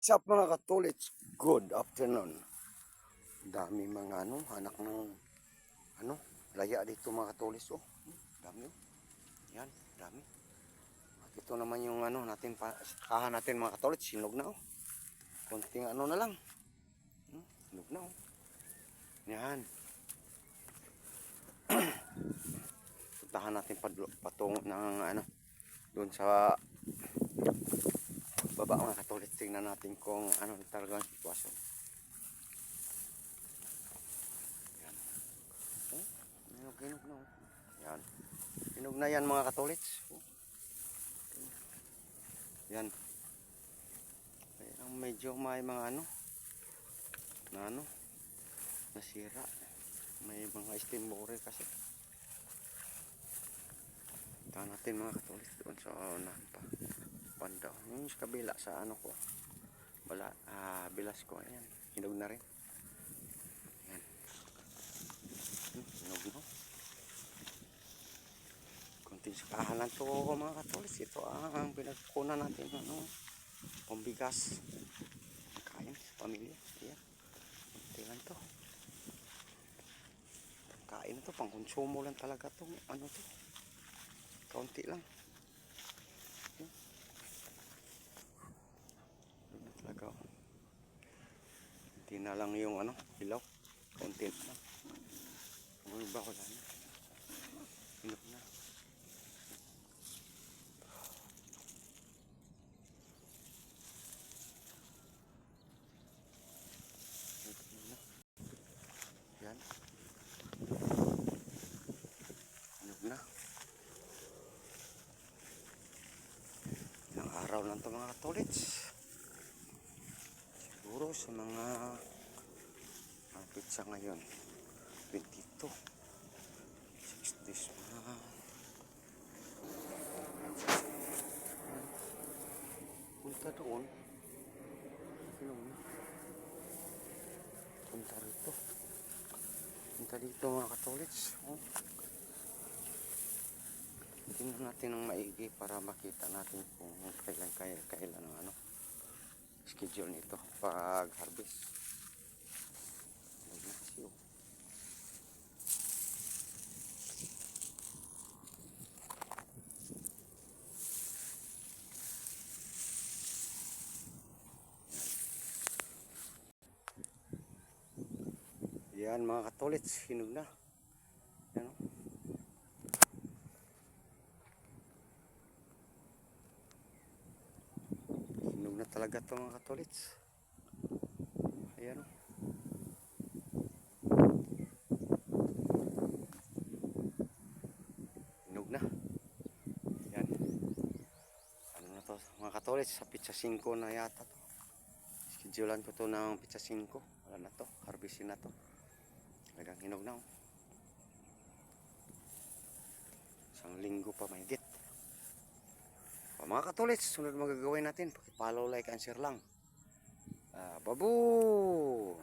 What's up mga katolits? Good afternoon. Dami mga anak ng laya dito mga katolits. Oh, dami oh. Yan, dami. At ito naman yung natin kahan natin mga katolits, sinog na oh. Konting na lang. Sinog na oh. Yan. Puntahan natin patungo ng doon sa baba mga katolits. Tingnan natin kung talagang sitwasyon. Hinog na. Yan. Hinog na yan mga katolits. Yan. Kaya medyo may mga nasira. May mga steambore kasi. Ito natin mga katolits doon sa banda. Yung sa kabila sa ko. Bilas ko. Ayan. Hinog na rin. Yan. Hinog na. Sa kahalan to mga katolits, ito ang pinagkunan natin pambigas kain sa pamilya. Ayan, tingnan to, kain to, pang konsumo lang talaga to, to kaunti lang. Ayan talaga, hindi na lang yung hilaw, kaunti lang. Ano ba ko lang hinog na. Yan. Hinog na. Ilang araw lang ito mga katolits. Siguro sa mga pizza ngayon. 22. 6 days na. Punta doon. Punta rito. Punta dito mga katolits. Tingnan natin ng maigi para makita natin kung kailan ang schedule nito pag harvest. Yan mga katolits, hinog na. Yan o. Hinog na talaga ito mga katolits. Ayan o. Hinog na. Yan. Ano na to mga katolits, sa pizza 5 na yata to. Schedulean ko to ng pizza 5. Wala na to, harvestin na to. Talagang hinog na oh. Isang linggo pa mahigit. Mga katolits, sunod magagawin natin, paki-follow, like, and share lang. Babu!